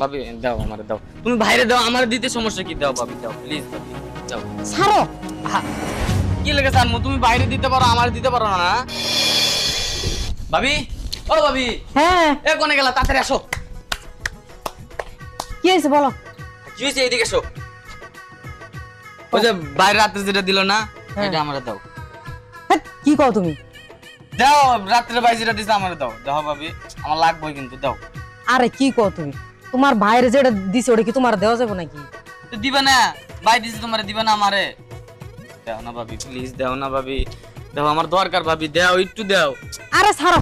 ভাবি দাও আমারে দাও, তুমি বাইরে দাও, আমার দিতে সমস্যা কি? দাও ভাবি দাও, প্লিজ ভাবি দাও। ছাড়ো। কি লেগে জানবো? তুমি বাইরে দিতে পারো, আমার দিতে পারো না না? ভাবি, ও ভাবি, হ্যাঁ এ কোনে গেলা? তাড়াতাড়ি আসো। কি হয়েছে বলো। কি হয়েছে? এইদিকে এসো। ওই যে বাইরে রাতে যেটা দিল না, হ্যাঁ। এটা আমারে দাও। হ্যাঁ, কি কও তুমি? দাও, রাত্রে বাইরে যেটা দিছে আমারে দাও। দাও ভাবি, আমার লাগবে কিন্তু দাও। আরে কি কও তুমি? তোমার ভাইরে যেটা দিছে ওটা কি তোমার দেওয়া যাবে নাকি? তো দিবে না? বাই দিছে তোমারে, দিবে না আমারে? দাও না ভাবি, প্লিজ দাও না ভাবি, দাও, আমার দরকার ভাবি, দাও, একটু দাও। আরে ছাড়ো,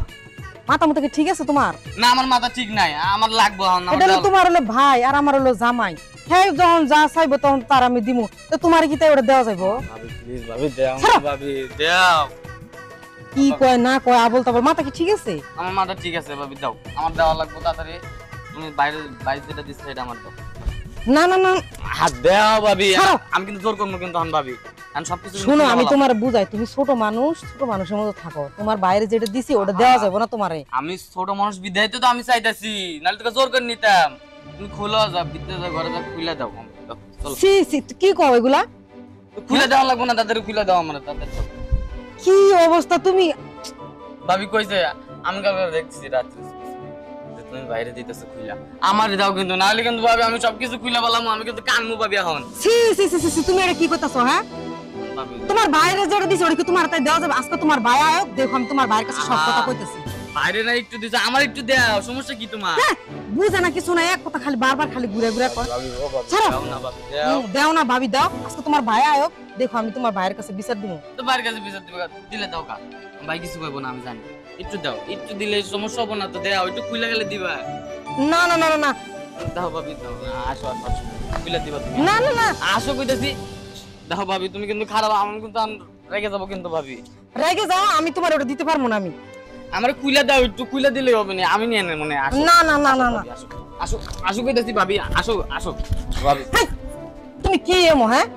মাথা মতো কি ঠিক আছে তোমার? না, আমার মাথা ঠিক নাই, আমার লাগবে এখন, আমার এটা হলো দাও। তোমার হলো ভাই আর আমার হলো জামাই। হ্যাঁ, যখন যা চাইবো তখন তার আমি দিমু। তো তোমার কি তাই ওটা দেওয়া যাইবো? ভাবি প্লিজ ভাবি দাও না ছাড়ো। ভাবি, দাও। কি কয় না কয় আবল তাবল, মাথা কি ঠিক আছে? আমার মাথা ঠিক আছে ভাবি, দাও, আমার দেওয়া লাগবে তাড়াতাড়ি। তুমি বাইরে বাইরে যেটা দিচ্ছ এটা আমার দাও। না না না হাত দাও ভাবি, ছাড়ো। আমি কিন্তু জোর করবো কিন্তু এখন ভাবি, আমি সবকিছু কিন্তু শোনো, খুলে আমি বললাম। তোমার বুঝাই, তুমি ছোট মানুষ, ছোট মানুষের মতো থাকো। তোমার বাইরে যেটা দিছি ওটা দেওয়া যাবে না তোমারে। আমি ছোট মানুষ বিধায় তো আমি চাইতাছি, নাহলে তোকে জোর করে নিতাম। তুমি খুলো, যা ভিতরে যা, ঘরে যা, খুলে দাও। দাও, চলো। সি সি কি কও এগুলা? খুলে দেওয়া লাগবে না, তাদের খুলে দাও আমার, তাদের দাও। কি অবস্থা তুমি? ভাবি কইছে, আমি কালকে দেখছি রাত্রে যে তুমি বাইরে দিতেছো খুইলা, আমার দাও কিন্তু, নাহলে কিন্তু ভাবি আমি সবকিছু খুইলা বললাম, আমি কিন্তু কানমু ভাবি এখন। সি সি সি সি, তুমি এটা কি করতেছো? হ্যাঁ, ভাবি তোমার বাইরে যেটা দিছি ওটা কি তোমার তাই দেওয়া যাবে? আজকে তোমার ভাই আয়োগ, দেখো আমি তোমার ভাইয়ের কাছে সব কথা কইতেছি। বাইরে না একটু দিছো, আমার একটু দাও, সমস্যা কি তোমার? হ্যাঁ, বুঝে না কিছু না, এক কথা খালি বারবার খালি ঘুরে ঘুরে কয়। ভাবি, ও ভাবি, ছাড়ো। দাও না ভাবি, দাও। দাও না ভাবি, দাও। আজকে তোমার ভাই আয়োগ, দেখো আমি তোমার ভাইয়ের কাছে বিচার দিব। তো বাইরের কাছে বিচার দিবে, দিলে দাও কা, ভাই কিছু কইবো না, আমি জানি। একটু দাও, একটু দিলে সমস্যা হবে না তো, দাও, একটু খুইলা গেলে দিবা। না না না না না দাও ভাবি দাও, আসো আসো আসো, খুইলা দিবা তুমি। না না না, আসো কইতাছি, দাও ভাবি, তুমি কিন্তু খারাপ, আমি কিন্তু রেগে যাবো কিন্তু ভাবি। রেগে যাও, আমি তোমার ওটা দিতে পারবো না আমি। আমার খুইলা দাও, একটু খুইলা দিলে হবে না, আমি নিয়ে নেব মনে। আসো না না না না না, ভাবি, আসো আসো আসো কইতাছি ভাবি, আসো আসো ভাবি। হেই, তুমি কি এমো? হ্যাঁ,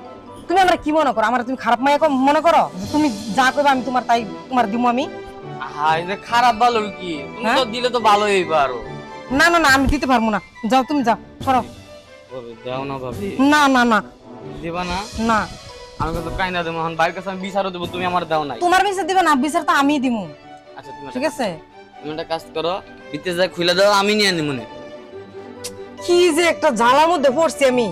তুমি আমরা কি মনে করো? আমরা তুমি খারাপ মাইয়া মনে করো? যে তুমি যা কইবা আমি তোমার তাই তোমার দিমু আমি? হাই, যে খারাপ ভালো কি? তুমি তো দিলে তো ভালোই হইবা আরো। না না না, আমি দিতে পারবো না। যাও, তুমি যাও, সরো। ভাবি দাও না ভাবি, না না না দিবা না? না, আমি কিন্তু কাইনা দেবো এখন, বাইরের কাছে আমি বিচারও দেবো, তুমি আমার দাও নাই। তোমার বিচার দিবে না, বিচার তো আমিই দিমু। আচ্ছা তুমি ঠিক আছে? তুমি একটা কাজ করো, ভিতরে যা খুলে দাও, আমি নিয়ে আনি মনে। কি যে একটা ঝালার মধ্যে পড়ছি আমি।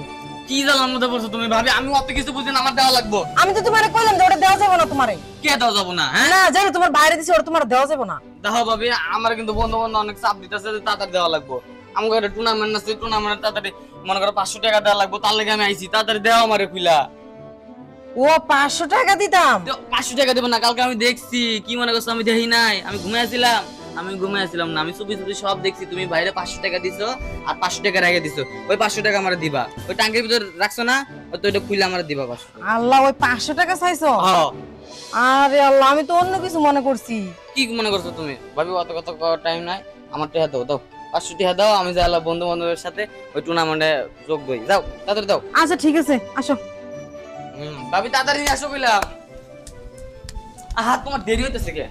কি জানার মধ্যে পড়ছো তুমি ভাবি? আমি অত কিছু বুঝি না, আমার দেওয়া লাগবো। আমি তো তোমারে কইলাম যে ওটা দেওয়া যাবে না তোমারে। কে দাও যাবো না? হ্যাঁ না, জানো তোমার বাইরে দিছি ওটা তোমার দেওয়া যাবে না। দেখো ভাবি, আমার কিন্তু বন্ধু বান্ধব অনেক চাপ দিতেছে যে তাড়াতাড়ি দেওয়া লাগবো। আমাকে একটা টুর্নামেন্ট আছে, টুর্নামেন্ট তাড়াতাড়ি মনে করো 500 টাকা দেওয়া লাগবো, তার লেগে আমি আইছি, তাড়াতাড়ি দেওয়া আমারে খুইলা। ও 500 টাকা দিতাম? 500 টাকা দেবো না? কালকে আমি দেখছি, কি মনে করছো আমি দেখি নাই? আমি ঘুমাইছিলাম, আমি ঘুমাইছিলাম না, আমি চুপি চুপি সব দেখছি। তুমি বাইরে 500 টাকা দিছো আর 500 টাকা রেখে দিছো, ওই 500 টাকা আমার দিবা। ওই টাঙ্গের ভিতর রাখছো না, ওই তো ওইটা খুইলা আমার দিবা 500 টাকা। আল্লাহ, ওই 500 টাকা চাইছো? হ্যাঁ। আরে আল্লাহ, আমি তো অন্য কিছু মনে করছি। কি মনে করছো তুমি ভাবি? অত কত টাইম নাই আমার, টাকা দাও, দাও 500 টাকা দাও, আমি যাই বন্ধু বান্ধবের সাথে ওই টুর্নামেন্টে যোগ দই। যাও তাড়াতাড়ি দাও। আচ্ছা ঠিক আছে, আসো। ভাবি তাড়াতাড়ি আসো কইলাম। আহা, তোমার দেরি হইতেছে কে?